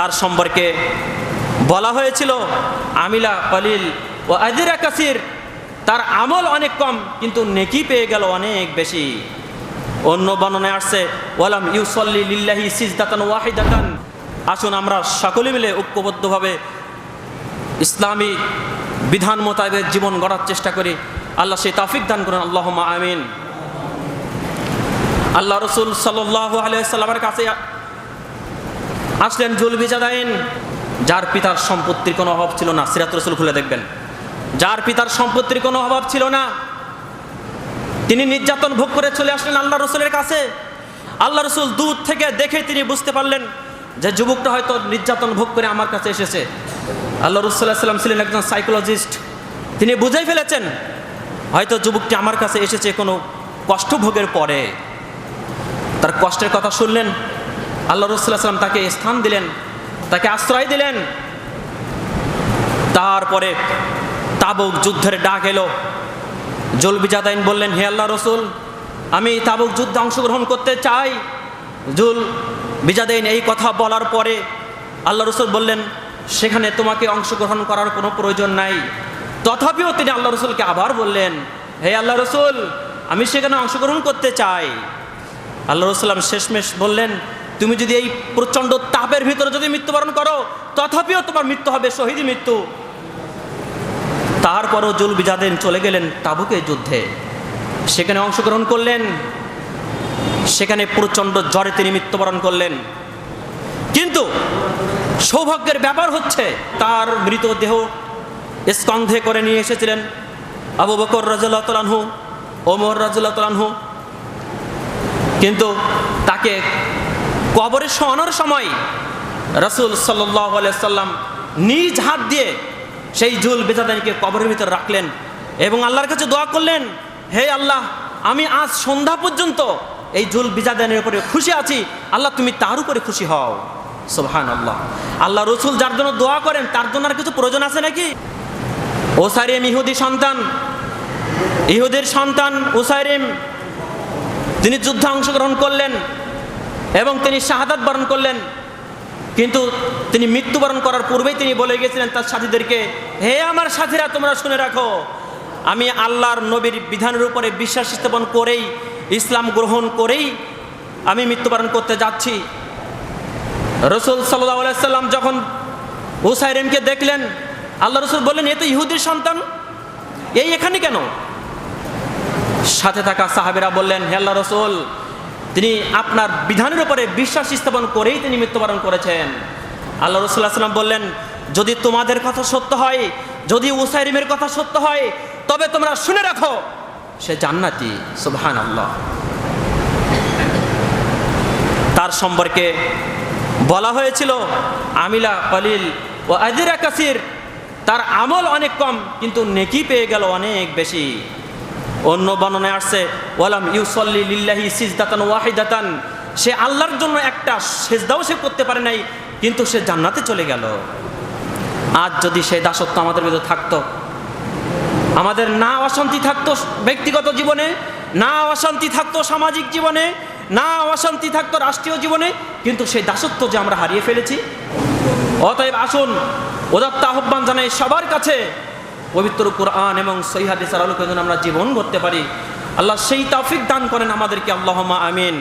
তার সম্পর্কে বলা হয়েছিল আমিলা কলিল ও আজরা কাসির, তার আমল অনেক কম কিন্তু নেকি পেয়ে গেল অনেক বেশি। অন্য বর্ণনায় আসছে ওয়ালাম ইউসাল্লি লিল্লাহি সিজদাতান ওয়াহিদাতান। আসুন আমরা সকলে মিলে ঐক্যবদ্ধভাবে ইসলামী বিধান মোতাবেক জীবন গড়ার চেষ্টা করি। আল্লাহ সেই তৌফিক দান করুন, আল্লাহুম্মা আমিন। আল্লাহ রসুল সাল্লাল্লাহু আলাইহি ওয়াসাল্লামের কাছে আসলেন জুলবিজাদাইন, যার পিতার সম্পত্তির কোনো অভাব ছিল না। সিরাত রসুল খুলে দেখবেন, যার পিতার সম্পত্তির কোনো অভাব ছিল না, তিনি নির্যাতন ভোগ করে চলে আসলেন আল্লাহ রসুলের কাছে। আল্লাহ রসুল দূর থেকে দেখে তিনি বুঝতে পারলেন যে যুবকটা হয়তো নির্যাতন ভোগ করে আমার কাছে এসেছে। আল্লাহ রসুল সাল্লাল্লাহু আলাইহি ওয়াসাল্লাম ছিলেন একজন সাইকোলজিস্ট, তিনি বুঝেই ফেলেছেন হয়তো যুবকটি আমার কাছে এসেছে কোনো কষ্ট ভোগের পরে। তার কষ্টের কথা শুনলেন, আল্লাহ রসুল সাল্লাল্লাহু আলাইহি ওয়াসাল্লাম তাকে স্থান দিলেন, তাকে আশ্রয় দিলেন। তারপরে তাবুক যুদ্ধের ডাক এলো। জুলবিজাদাইন বললেন, হে আল্লাহ রসুল, আমি তাবুক যুদ্ধে অংশগ্রহণ করতে চাই। জুলবিজাদাইন এই কথা বলার পরে আল্লাহ রসুল বললেন, সেখানে তোমাকে অংশগ্রহণ করার কোনো প্রয়োজন নাই। তথাপিও তিনি আল্লাহ রসুলকে আবার বললেন, হে আল্লাহ রসুল, আমি সেখানে অংশগ্রহণ করতে চাই। আল্লাহ রসুল শেষমেশ বললেন, তুমি যদি এই প্রচণ্ড তাপের ভিতরে যদি মৃত্যুবরণ করো, তথাপিও তোমার মৃত্যু হবে শহীদ মৃত্যু। তারপরও জুলবিজাদাইন চলে গেলেন তাবুকের যুদ্ধে, সেখানে অংশগ্রহণ করলেন। সেখানে প্রচণ্ড জ্বরে তিনি মৃত্যুবরণ করলেন। কিন্তু সৌভাগ্যের ব্যাপার হচ্ছে তার মৃতদেহ স্কন্ধে করে নিয়ে এসেছিলেন আবু বকর রাদিয়াল্লাহু তাআলা আনহু, ওমর রাদিয়াল্লাহু তাআলা আনহু। কিন্তু তাকে কবরে শোয়ানোর সময় রাসূল সাল্লাল্লাহু আলাইহি ওয়াসাল্লাম নিজ হাত দিয়ে সেই জুলবিজাদাইনকে কবরের ভিতরে রাখলেন এবং আল্লাহর কাছে দোয়া করলেন, হে আল্লাহ, আমি আজ সন্ধ্যা পর্যন্ত এই জুলবিজাদাইনের উপরে খুশি আছি, আল্লাহ তুমি তার উপরে খুশি হও। সুবহানাল্লাহ। আল্লাহ রসুল যার জন্য দোয়া করেন তার জন্য আর কিছু প্রয়োজন আছে নাকি? ওসাইরিম ইহুদির সন্তান ওসাইরিম, তিনি যুদ্ধে অংশগ্রহণ করলেন এবং তিনি শাহাদাত বরণ করলেন। কিন্তু তিনি মৃত্যুবরণ করার পূর্বেই তিনি বলে গেছিলেন তার সাথীদেরকে, হে আমার সাথীরা, তোমরা শুনে রাখো, আমি আল্লাহর নবীর বিধানের উপরে বিশ্বাস স্থাপন করেই, ইসলাম গ্রহণ করেই আমি মৃত্যুবরণ করতে যাচ্ছি। রসুল সাল্লাল্লাহু আলাইহি ওয়াসাল্লাম যখন ওসাইরিমকে দেখলেন, আল্লাহ রসুল বললেন, এ তো ইহুদির সন্তান, এই এখানে কেন? সাথে থাকা সাহাবীরা বললেন, হে আল্লাহ রসুল, তিনি আপনার বিধানের উপরে বিশ্বাস স্থাপন করেই তিনি মৃত্যুবরণ করেছেন। আল্লাহ রসুল সাল্লাল্লাহু আলাইহি ওয়াসাল্লাম বললেন, যদি তোমাদের কথা সত্য হয়, যদি ওসাইরিমের কথা সত্য হয়, তবে তোমরা শুনে রাখো, সে জান্নাতি। সুবহানাল্লাহ। তার সম্পর্কে বলা হয়েছিল আমিলা কলিল ও আজরা কাসির, তার আমল অনেক কম কিন্তু নেকি পেয়ে গেল অনেক বেশি। অন্য বর্ণনায় আসছে ওয়ালাম ইউসাল্লি লিল্লাহি সিজদাতান ওয়াহিদাতান, সে আল্লাহর জন্য একটা সেজদাও সে করতে পারে নাই কিন্তু সে জান্নাতে চলে গেল। আজ যদি সেই দাসত্ব আমাদের মধ্যে থাকতো, আমাদের না অশান্তি থাকতো ব্যক্তিগত জীবনে, না অশান্তি থাকতো সামাজিক জীবনে, না অশান্তি থাকতো রাষ্ট্রীয় জীবনে, কিন্তু সেই দাসত্ব যে আমরা হারিয়ে ফেলেছি। অতএব আসুন উদাত্ত আহ্বান জানাই সবার কাছে, পবিত্র কোরআন এবং সহিহ হাদিসের আলোকে যেন আমরা জীবন গড়তে পারি। আল্লাহ সেই তৌফিক দান করেন আমাদেরকে, আল্লাহুম্মা আমিন।